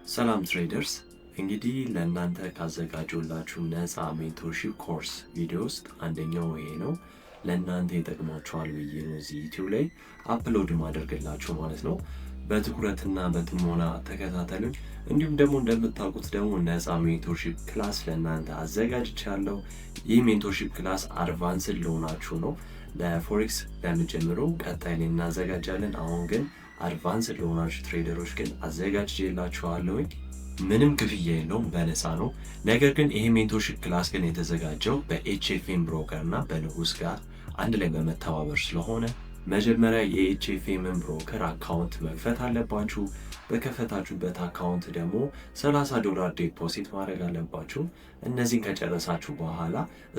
ሰላም ትሬደርስ፣ እንግዲህ ለእናንተ ካዘጋጀሁላችሁ ነፃ ሜንቶርሺፕ ኮርስ ቪዲዮ ውስጥ አንደኛው ይሄ ነው። ለእናንተ ይጠቅማችኋል ብዬ ነው እዚህ ዩቲዩብ ላይ አፕሎድ ማደርግላችሁ ማለት ነው። በትኩረትና በጥሞና ተከታተሉኝ። እንዲሁም ደግሞ እንደምታውቁት ደግሞ ነፃ ሜንቶርሺፕ ክላስ ለእናንተ አዘጋጅቻለሁ። ይህ ሜንቶርሺፕ ክላስ አድቫንስድ ለሆናችሁ ነው። ለፎሬክስ ለምጀምሩ ቀጣይ ላይ እናዘጋጃለን። አሁን ግን አድቫንስድ ለሆናችሁ ትሬደሮች ግን አዘጋጅቼላችኋለሁኝ። ምንም ክፍያ የለውም፣ በነፃ ነው። ነገር ግን ይሄ ሜንቶርሺፕ ክላስ ግን የተዘጋጀው በኤችኤፍኤም ብሮከር እና በንጉስ ጋር አንድ ላይ በመተባበር ስለሆነ መጀመሪያ የኤችኤፍኤምን ብሮከር አካውንት መክፈት አለባችሁ። በከፈታችሁበት አካውንት ደግሞ $30 ዴፖዚት ማድረግ አለባችሁ። እነዚህን ከጨረሳችሁ በኋላ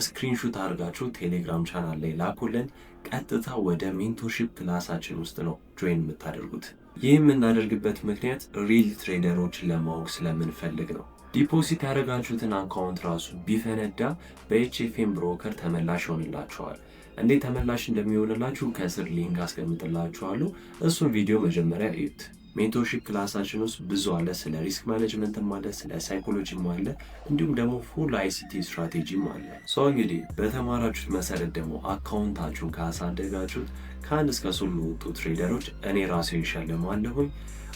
ስክሪንሹት አድርጋችሁ ቴሌግራም ቻናል ላይ ላኩልን። ቀጥታ ወደ ሜንቶርሺፕ ክላሳችን ውስጥ ነው ጆይን የምታደርጉት። ይህ የምናደርግበት ምክንያት ሪል ትሬደሮችን ለማወቅ ስለምንፈልግ ነው። ዲፖዚት ያደረጋችሁትን አካውንት ራሱ ቢፈነዳ በኤችኤፍኤም ብሮከር ተመላሽ ይሆንላችኋል። እንዴት ተመላሽ እንደሚሆንላችሁ ከስር ሊንክ አስቀምጥላችኋለሁ። እሱን ቪዲዮ መጀመሪያ እዩት። ሜንቶርሺፕ ክላሳችን ውስጥ ብዙ አለ። ስለ ሪስክ ማኔጅመንትም አለ፣ ስለ ሳይኮሎጂም አለ፣ እንዲሁም ደግሞ ፉል አይሲቲ ስትራቴጂም አለ። ሰው እንግዲህ በተማራችሁት መሰረት ደግሞ አካውንታችሁን ካሳደጋችሁት ከአንድ እስከ 3 ለወጡ ትሬደሮች እኔ ራሴ ይሸልማለሁኝ።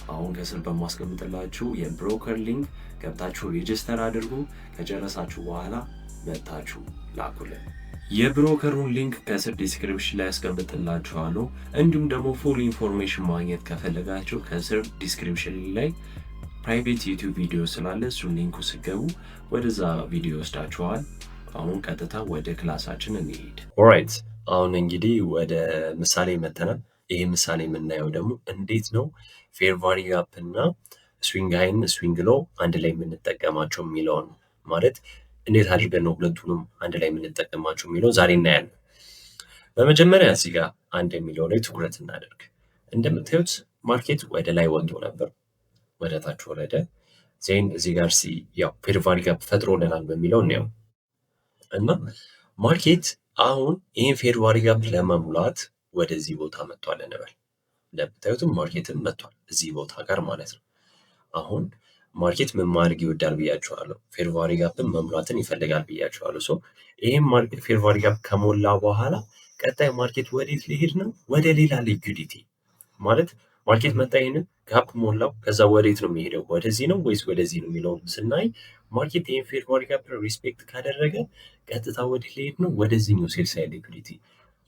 አሁን ከስር በማስቀምጥላችሁ የብሮከር ሊንክ ገብታችሁ ሬጅስተር አድርጉ። ከጨረሳችሁ በኋላ መታችሁ ላኩልን። የብሮከሩን ሊንክ ከስር ዲስክሪፕሽን ላይ ያስቀምጥላችኋለሁ። እንዲሁም ደግሞ ፉል ኢንፎርሜሽን ማግኘት ከፈለጋችሁ ከስር ዲስክሪፕሽን ላይ ፕራይቬት ዩቲዩብ ቪዲዮ ስላለ እሱን ሊንኩ ስገቡ ወደዛ ቪዲዮ ይወስዳችኋል። አሁን ቀጥታ ወደ ክላሳችን እንሄድ። ኦራይት፣ አሁን እንግዲህ ወደ ምሳሌ መተናል። ይህ ምሳሌ የምናየው ደግሞ እንዴት ነው ፌር ቫሪ ጋፕ እና ስዊንግ ሃይን ስዊንግ ሎ አንድ ላይ የምንጠቀማቸው የሚለውን ማለት እንዴት አድርገን ነው ሁለቱንም አንድ ላይ የምንጠቀማቸው የሚለው ዛሬ እናያለን። በመጀመሪያ እዚህ ጋር አንድ የሚለው ላይ ትኩረት እናደርግ። እንደምታዩት ማርኬት ወደ ላይ ወጥቶ ነበር፣ ወደ ታች ወረደ። ዜን እዚህ ጋር ያው ፌር ቫሪ ጋፕ ፈጥሮልናል በሚለው እናየው እና ማርኬት አሁን ይህን ፌር ቫሪ ጋፕ ለመሙላት ወደዚህ ቦታ መጥቷል እንበል። እንደምታዩትም ማርኬትም መጥቷል እዚህ ቦታ ጋር ማለት ነው። አሁን ማርኬት ምን ማድረግ ይወዳል ብያቸዋለሁ? ፌር ቫሪ ጋፕን መሙላትን ይፈልጋል ብያቸዋለሁ። ሶ ይህም ማርኬት ፌር ቫሪ ጋፕ ከሞላ በኋላ ቀጣይ ማርኬት ወዴት ሊሄድ ነው? ወደ ሌላ ሊኩዲቲ ማለት ማርኬት መጣ፣ ይህንን ጋፕ ሞላው፣ ከዛ ወዴት ነው የሚሄደው? ወደዚህ ነው ወይስ ወደዚህ ነው የሚለውን ስናይ ማርኬት ይህን ፌር ቫሪ ጋፕ ሪስፔክት ካደረገ ቀጥታ ወዴት ሊሄድ ነው? ወደዚህኛው ሴል ሳይድ ሊኩዲቲ።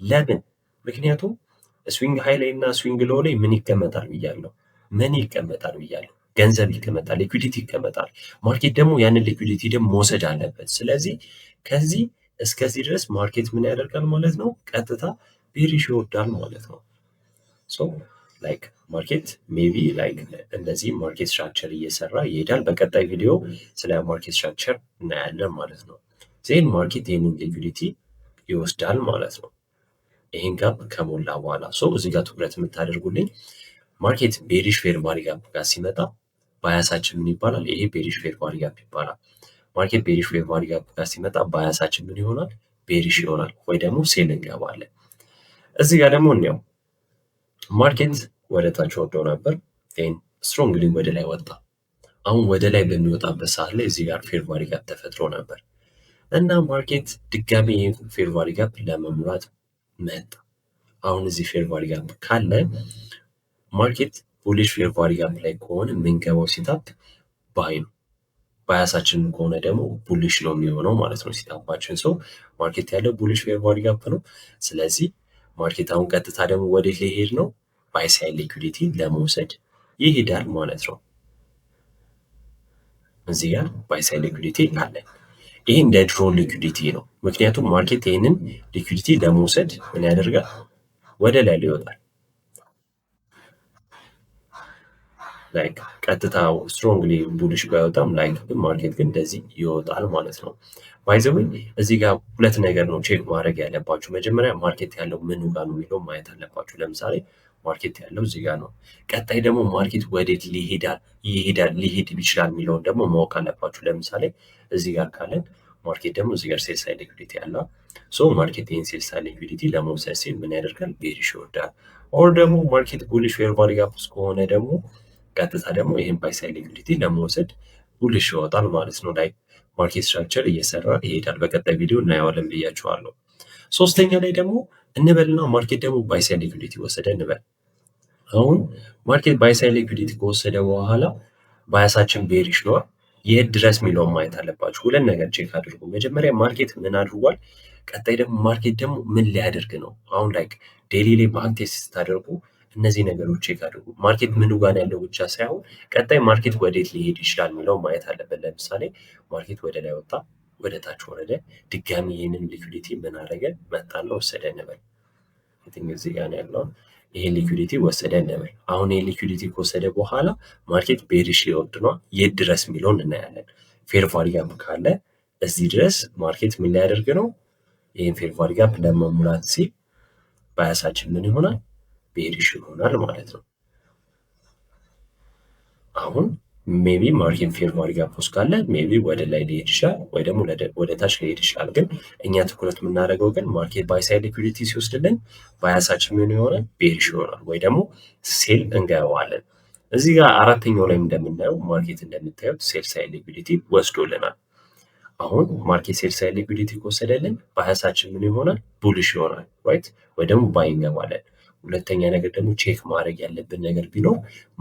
ለምን? ምክንያቱም ስዊንግ ሃይ ላይ እና ስዊንግ ሎ ላይ ምን ይቀመጣል ብያለሁ? ምን ይቀመጣል ብያለሁ? ገንዘብ ይቀመጣል፣ ሊኩዲቲ ይቀመጣል። ማርኬት ደግሞ ያንን ሊኩዲቲ ደግሞ መውሰድ አለበት። ስለዚህ ከዚህ እስከዚህ ድረስ ማርኬት ምን ያደርጋል ማለት ነው? ቀጥታ ቤሪሽ ይወርዳል ማለት ነው። ሶ ላይክ ማርኬት ሜቢ ላይክ እንደዚህ ማርኬት ስትራክቸር እየሰራ ይሄዳል። በቀጣይ ቪዲዮ ስለ ማርኬት ስትራክቸር እናያለን ማለት ነው። ዜን ማርኬት ይህንን ሊኩዲቲ ይወስዳል ማለት ነው፣ ይህን ጋፕ ከሞላ በኋላ። ሶ እዚህ ጋር ትኩረት የምታደርጉልኝ ማርኬት ቤሪሽ ፌር ቫሪ ጋፕ ጋር ሲመጣ ባያሳችን ምን ይባላል? ይሄ ቤሪሽ ፌር ቫሪ ጋፕ ይባላል። ማርኬት ቤሪሽ ፌር ቫሪ ጋፕ ጋር ሲመጣ ባያሳችን ምን ይሆናል? ቤሪሽ ይሆናል፣ ወይ ደግሞ ሴል እንገባለን። እዚህ ጋር ደግሞ እንየው። ማርኬት ወደ ታች ወርዶ ነበር፣ ስትሮንግሊ ወደ ላይ ወጣ። አሁን ወደ ላይ በሚወጣበት ሰዓት ላይ እዚህ ጋር ፌር ቫሪ ጋፕ ተፈጥሮ ነበር እና ማርኬት ድጋሚ ፌር ቫሪ ጋፕ ለመሙላት መጣ። አሁን እዚህ ፌር ቫሪ ጋፕ ካለ ማርኬት ቡሊሽ ፌር ቫሪ ጋፕ ላይ ከሆነ የምንገባው ሲታፕ ባይ ነው። ባያሳችን ከሆነ ደግሞ ቡሊሽ ነው የሚሆነው ማለት ነው ሲታፓችን። ሰው ማርኬት ያለው ቡሊሽ ፌር ቫሪ ጋፕ ነው። ስለዚህ ማርኬት አሁን ቀጥታ ደግሞ ወዴት ሊሄድ ነው? ባይ ሳይድ ሊኩዲቲ ለመውሰድ ይሄዳል ማለት ነው። እዚህ ጋር ባይ ሳይድ ሊኩዲቲ አለ። ይህ እንደ ድሮ ሊኩዲቲ ነው። ምክንያቱም ማርኬት ይህንን ሊኩዲቲ ለመውሰድ ምን ያደርጋል? ወደ ላይ ይወጣል። ላይክ ቀጥታ ስትሮንግሊ ቡሊሽ ባይወጣም ላይክ ማርኬት ግን እንደዚህ ይወጣል ማለት ነው። ባይዘው እዚህ ጋር ሁለት ነገር ነው ቼክ ማድረግ ያለባችሁ። መጀመሪያ ማርኬት ያለው ምን ጋር ነው የሚለው ማየት አለባችሁ። ለምሳሌ ማርኬት ያለው እዚህ ጋር ነው። ቀጣይ ደግሞ ማርኬት ወዴት ሊሄድ ይችላል የሚለውን ደግሞ ማወቅ አለባችሁ። ለምሳሌ እዚህ ጋር ካለን ማርኬት ደግሞ እዚህ ጋር ሴል ሳይድ ሊኩዲቲ አለ። ሶ ማርኬት ይህን ሴል ሳይድ ሊኩዲቲ ለመውሰድ ሲል ምን ያደርጋል? ቤሪሽ ይወርዳል። ኦር ደግሞ ማርኬት ቡሊሽ ፌር ቫሪ ጋፕ ውስጥ ከሆነ ደግሞ ቀጥታ ደግሞ ይህን ባይ ሳይድ ሊኩዲቲ ለመውሰድ ቡሊሽ ይወጣል ማለት ነው። ላይ ማርኬት ስትራክቸር እየሰራ ይሄዳል። በቀጣይ ቪዲዮ እናየዋለን ብያችኋለሁ። ሶስተኛ ላይ ደግሞ እንበልና ማርኬት ደግሞ ባይ ሳይድ ሊኩዲቲ ወሰደ እንበል። አሁን ማርኬት ባይ ሳይድ ሊኩዲቲ ከወሰደ በኋላ ባያሳችን ቤሪሽ ነው። የት ድረስ የሚለውን ማየት አለባችሁ። ሁለት ነገር ቼክ አድርጉ። መጀመሪያ ማርኬት ምን አድርጓል፣ ቀጣይ ደግሞ ማርኬት ደግሞ ምን ሊያደርግ ነው። አሁን ላይክ ዴይሊ ላይ ባንክ ስታደርጉ እነዚህ ነገሮች ቼክ አድርጉ። ማርኬት ምን ጋር ያለው ብቻ ሳይሆን ቀጣይ ማርኬት ወዴት ሊሄድ ይችላል የሚለው ማየት አለበት። ለምሳሌ ማርኬት ወደ ላይ ወጣ፣ ወደ ታች ወረደ፣ ድጋሚ ይህንን ሊኩዲቲ ምን አደረገ፣ መጣና ወሰደ እንበል። እዚህ ጋር ያለው ይሄን ሊኩዲቲ ወሰደ እንበል። አሁን ይሄን ሊኩዲቲ ከወሰደ በኋላ ማርኬት ቤሪሽ ሊወርድ ነው። የት ድረስ የሚለውን እናያለን። ፌር ቫልዩ ጋፕ ካለ እዚህ ድረስ ማርኬት ምን ሊያደርግ ነው? ይህን ፌር ቫልዩ ጋፕ ለመሙላት ሲል ባያሳችን ምን ይሆናል? ቤሪሽ ይሆናል ማለት ነው። አሁን ሜቢ ማርኬት ፌር ቫልዩ ጋፕ ውስጥ ካለ ሜቢ ወደ ላይ ሊሄድ ይችላል፣ ወይ ደግሞ ወደ ታች ሊሄድ ይችላል። ግን እኛ ትኩረት የምናደርገው ግን ማርኬት ባይ ሳይድ ሊኩዲቲ ሲወስድልን ባያሳችን ምን ይሆናል? ቤሪሽ ይሆናል፣ ወይ ደግሞ ሴል እንገባዋለን። እዚህ ጋር አራተኛው ላይ እንደምናየው ማርኬት እንደምታዩት ሴል ሳይድ ሊኩዲቲ ወስዶልናል። አሁን ማርኬት ሴል ሳይድ ሊኩዲቲ ከወሰደልን ባያሳችን ምን ይሆናል? ቡሊሽ ይሆናል፣ ራይት፣ ወይ ደግሞ ባይ እንገባለን። ሁለተኛ ነገር ደግሞ ቼክ ማድረግ ያለብን ነገር ቢኖር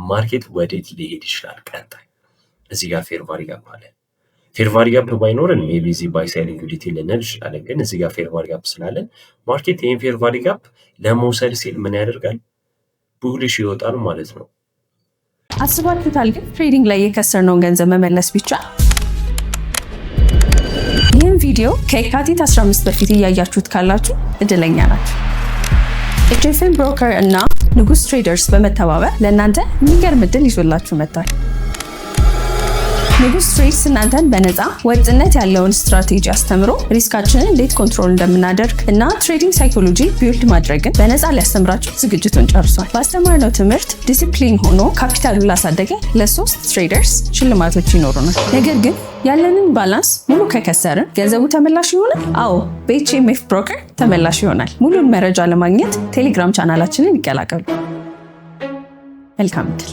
ማርኬት ወዴት ሊሄድ ይችላል ቀጣይ። እዚህ ጋር ፌር ቫልዩ ጋፕ አለ። ፌር ቫልዩ ጋፕ ባይኖርን ሜቢ እዚህ ባይ ሳይድ ሊኩዲቲ ልንል እንችላለን። ግን እዚህ ጋር ፌር ቫልዩ ጋፕ ስላለን ማርኬት ይህን ፌር ቫልዩ ጋፕ ለመውሰድ ሲል ምን ያደርጋል? ቡሊሽ ይወጣል ማለት ነው። አስባችሁታል? ግን ትሬዲንግ ላይ የከሰርነውን ገንዘብ መመለስ ቢቻል? ይህን ቪዲዮ ከየካቲት 15 በፊት እያያችሁት ካላችሁ እድለኛ ናችሁ። ኤችኤፍኤም ብሮከር እና ንጉስ ትሬደርስ በመተባበር ለእናንተ የሚገርም እድል ይዞላችሁ መጥቷል። ንጉስ ትሬድስ እናንተን በነፃ ወጥነት ያለውን ስትራቴጂ አስተምሮ ሪስካችንን እንዴት ኮንትሮል እንደምናደርግ እና ትሬዲንግ ሳይኮሎጂ ቢልድ ማድረግን በነፃ ሊያስተምራችሁ ዝግጅቱን ጨርሷል። ባስተማርነው ትምህርት ዲሲፕሊን ሆኖ ካፒታሉን ላሳደገ ለ3 ትሬደርስ ሽልማቶች ይኖሩናል። ነገር ግን ያለንን ባላንስ ሙሉ ከከሰርን ገንዘቡ ተመላሽ ይሆናል? አዎ፣ በኤችኤምኤፍ ብሮከር ተመላሽ ይሆናል። ሙሉን መረጃ ለማግኘት ቴሌግራም ቻናላችንን ይቀላቀሉ። መልካም እድል።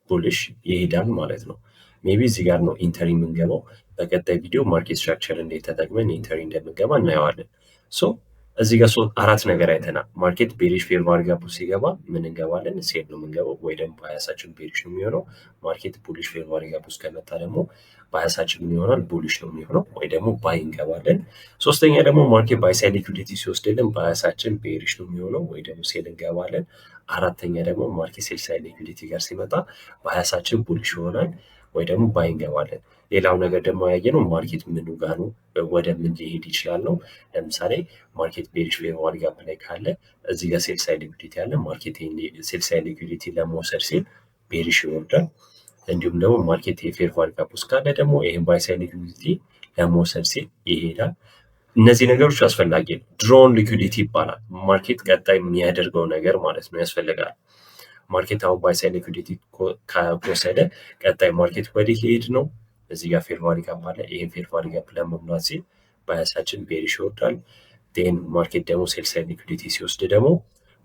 ቡሊሽ ይሄዳል ማለት ነው። ሜቢ እዚህ ጋር ነው ኢንተሪ የምንገባው። በቀጣይ ቪዲዮ ማርኬት ስትራክቸር እንዴት ተጠቅመን ኢንተሪ እንደምንገባ እናየዋለን። ሶ እዚህ ጋር አራት ነገር አይተናል። ማርኬት ቤሪሽ ፌር ቫልዩ ጋፕ ሲገባ ምን እንገባለን? ሴል ነው የምንገባው፣ ወይ ደግሞ ባያሳችን ቤሪሽ ነው የሚሆነው። ማርኬት ቡሊሽ ፌር ቫልዩ ጋፕ ውስጥ ከመጣ ደግሞ ባያሳችን ምን ይሆናል? ቡሊሽ ነው የሚሆነው፣ ወይ ደግሞ ባይ እንገባለን። ሶስተኛ ደግሞ ማርኬት ባይ ሳይድ ሊኩዲቲ ሲወስድልን ባያሳችን ቤሪሽ ነው የሚሆነው፣ ወይ ደግሞ ሴል እንገባለን። አራተኛ ደግሞ ማርኬት ሴል ሳይድ ሊኩዲቲ ጋር ሲመጣ ባያሳችን ቡሊሽ ይሆናል፣ ወይ ደግሞ ባይ እንገባለን። ሌላው ነገር ደግሞ ያየነው ማርኬት ምኑ ጋር ነው ወደ ምን ሊሄድ ይችላል ነው። ለምሳሌ ማርኬት ቤሪሽ ፌር ቫልዩ ጋፕ ላይ ካለ እዚህ ጋር ሴል ሳይድ ሊኩዲቲ አለ። ማርኬት ሴል ሳይድ ሊኩዲቲ ለመውሰድ ሲል ቤሪሽ ይወርዳል። እንዲሁም ደግሞ ማርኬት የፌር ቫልዩ ጋፕ ውስጥ ካለ ደግሞ ይህን ባይ ሳይድ ሊኩዲቲ ለመውሰድ ሲል ይሄዳል። እነዚህ ነገሮች አስፈላጊ ነው። ድሮን ሊኩዲቲ ይባላል። ማርኬት ቀጣይ የሚያደርገው ነገር ማለት ነው ያስፈልጋል። ማርኬት አሁን ባይ ሳይድ ሊኩዲቲ ከወሰደ ቀጣይ ማርኬት ወዴት ሊሄድ ነው? እዚህ ጋር ፌር ቫልዩ ጋፕ አለ። ይህን ፌር ቫልዩ ጋፕ ለመሙላት ሲል ባያሳችን ቤሪሽ ይወርዳል። ቴን ማርኬት ደግሞ ሴል ሳይድ ሊኩዲቲ ሲወስድ ደግሞ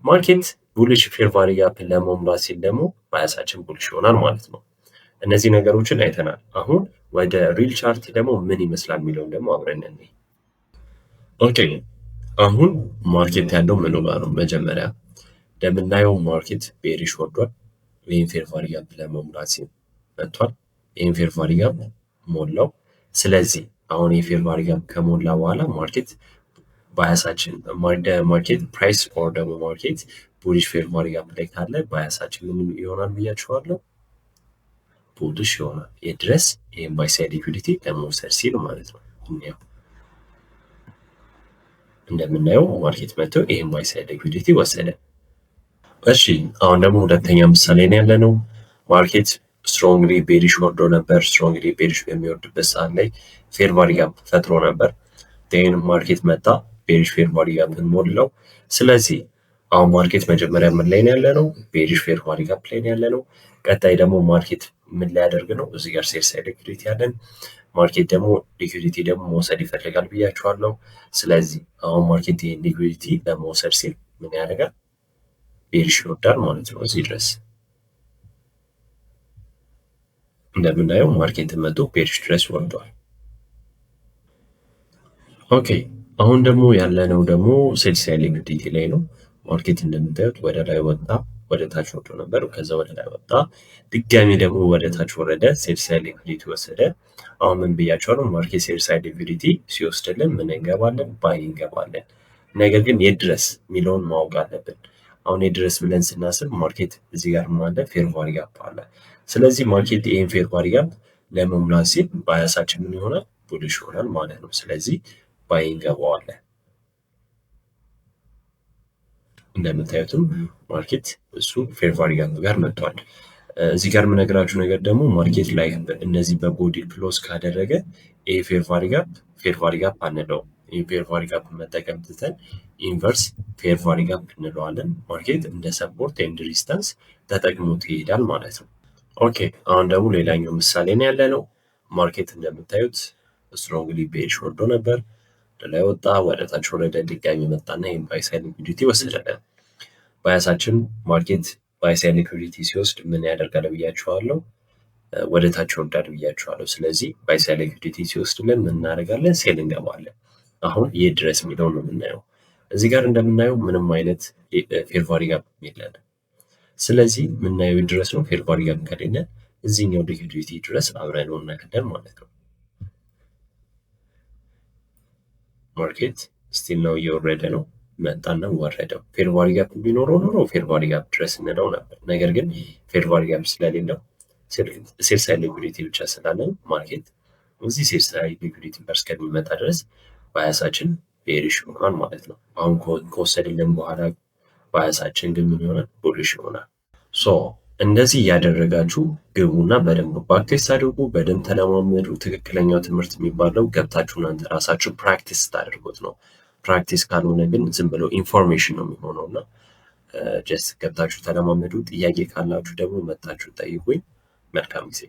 ማርኬት ቡሊሽ ፌር ቫልዩ ጋፕ ለመሙላት ሲል ደግሞ ባያሳችን ቡሊሽ ይሆናል ማለት ነው። እነዚህ ነገሮችን አይተናል። አሁን ወደ ሪል ቻርት ደግሞ ምን ይመስላል የሚለውን ደግሞ አብረን እንይ። ኦኬ፣ አሁን ማርኬት ያለው ምን ጋር ነው? መጀመሪያ እንደምናየው ማርኬት ቤሪሽ ወርዷል። ይህን ፌር ቫልዩ ጋፕ ለመሙላት ሲል መጥቷል። ይህን ፌር ቫልዩ ጋፕ ሞላው። ስለዚህ አሁን የፌር ቫልዩ ጋፕ ከሞላ በኋላ ማርኬት ባያሳችን ማርኬት ፕራይስ ኦር ደግሞ ማርኬት ቡሊሽ ፌር ቫልዩ ጋፕ ላይ ካለ ባያሳችን ምን ይሆናል ብያችኋለሁ? ቡሊሽ ይሆናል። የድረስ ይህን ባይ ሳይድ ሊኩዲቲ ለመውሰድ ሲል ማለት ነው። እንደምናየው ማርኬት መጥቶ ይህን ባይ ሳይድ ሊኩዲቲ ወሰደ። እሺ፣ አሁን ደግሞ ሁለተኛ ምሳሌ ነው ያለነው። ማርኬት ስትሮንግሊ ቤሪሽ ወርዶ ነበር። ስትሮንግሊ ቤሪሽ በሚወርድበት ሰዓት ላይ ፌር ቫልዩ ጋፕ ፈጥሮ ነበር። ቴን ማርኬት መጣ፣ ቤሪሽ ፌር ቫልዩ ጋፕን ሞላው። ስለዚህ አሁን ማርኬት መጀመሪያ ምን ላይ ነው ያለነው? ቤሪሽ ፌር ቫልዩ ጋፕ ላይ ነው ያለነው። ቀጣይ ደግሞ ማርኬት ምን ሊያደርግ ነው? እዚህ ጋር ሴል ሳይድ ሊኩዲቲ ያለን ማርኬት ደግሞ ሊኩዲቲ ደግሞ መውሰድ ይፈልጋል ብያችኋለሁ። ስለዚህ አሁን ማርኬት ይህን ሊኩዲቲ ለመውሰድ ሲል ምን ያደርጋል? ቤሪሽ ይወርዳል ማለት ነው እዚህ ድረስ። እንደምናየው ማርኬትን መጥቶ ቤሪሽ ድረስ ወርዷል። ኦኬ አሁን ደግሞ ያለነው ደግሞ ሴል ሳይድ ሊኩዊዲቲ ላይ ነው። ማርኬት እንደምታዩት ወደ ላይ ወጣ፣ ወደ ታች ወርዶ ነበር። ከዛ ወደ ላይ ወጣ፣ ድጋሚ ደግሞ ወደ ታች ወረደ፣ ሴል ሳይድ ሊኩዊዲቲ ወሰደ። አሁን ምን ብያቸዋለሁ? ማርኬት ሴል ሳይድ ሊኩዊዲቲ ሲወስድልን ምን እንገባለን? ባይ እንገባለን። ነገር ግን የት ድረስ የሚለውን ማወቅ አለብን። አሁን የት ድረስ ብለን ስናስብ ማርኬት እዚህ ጋር አለ፣ ፌር ቫሪ ጋፕ አለ። ስለዚህ ማርኬት ይሄን ፌር ቫሪ ጋፕ ለመሙላት ሲል ባያሳችን ምን ይሆናል? ቡሊሽ ይሆናል ማለት ነው። ስለዚህ ባይ እንገባዋለን። እንደምታዩትም ማርኬት እሱ ፌር ቫሪ ጋፕ ጋር መጥቷል። እዚህ ጋር የምነግራችሁ ነገር ደግሞ ማርኬት ላይ እነዚህ በቦዲ ክሎዝ ካደረገ ይሄ ፌር ቫሪ ጋፕ አንለውም። ይህ ፌር ቫሪ ጋፕ መጠቀም ትተን ኢንቨርስ ፌር ቫሪ ጋፕ እንለዋለን። ማርኬት እንደ ሰፖርት ኤንድ ሪዚስታንስ ተጠቅሞት ይሄዳል ማለት ነው። ኦኬ አሁን ደግሞ ሌላኛው ምሳሌ ነው ያለነው። ማርኬት እንደምታዩት ስትሮንግሊ ቤሪሽ ወርዶ ነበር፣ ወደ ላይ ወጣ፣ ወደ ታች ወረደ፣ ድጋሚ መጣና ይህም ባይ ሳይድ ሊኩዊዲቲ ወሰደልን። ባያሳችን ማርኬት ባይ ሳይድ ሊኩዊዲቲ ሲወስድ ምን ያደርጋል ብያችኋለሁ? ወደ ታች ይወርዳል ብያችኋለሁ። ስለዚህ ባይ ሳይድ ሊኩዊዲቲ ሲወስድልን ምን እናደርጋለን? ሴል እንገባለን። አሁን የት ድረስ የሚለው ነው የምናየው። እዚህ ጋር እንደምናየው ምንም አይነት ፌር ቫሪ ጋፕ የለን። ስለዚህ የምናየው የት ድረስ ነው? ፌር ቫሪ ጋፕ ከሌለ እዚህኛው ሊኩዊዲቲ ድረስ አብረን ነው እናያለን ማለት ነው። ማርኬት ስቲል ነው እየወረደ ነው፣ መጣና ወረደው። ፌር ቫሪ ጋፕ ቢኖረው ኖሮ ፌር ቫሪ ጋፕ ድረስ እንለው ነበር። ነገር ግን ፌር ቫሪ ጋፕ ስለሌለው ሴል ሳይድ ሊኩዊዲቲ ብቻ ስላለን ማርኬት እዚህ ሴል ሳይድ ሊኩዊዲቲ ጋር እስከሚመጣ ድረስ ባያሳችን ቤሪሽ ይሆናል ማለት ነው። አሁን ከወሰድልን በኋላ ባያሳችን ግን ምን ይሆናል? ቡሊሽ ይሆናል። ሶ እንደዚህ እያደረጋችሁ ግቡና በደንብ ፕራክቲስ አድርጉ፣ በደንብ ተለማመዱ። ትክክለኛው ትምህርት የሚባለው ገብታችሁ እናንተ ራሳችሁ ፕራክቲስ ታደርጉት ነው። ፕራክቲስ ካልሆነ ግን ዝም ብለው ኢንፎርሜሽን ነው የሚሆነው እና ጀስት ገብታችሁ ተለማመዱ። ጥያቄ ካላችሁ ደግሞ መጣችሁ ጠይቁኝ። መልካም ጊዜ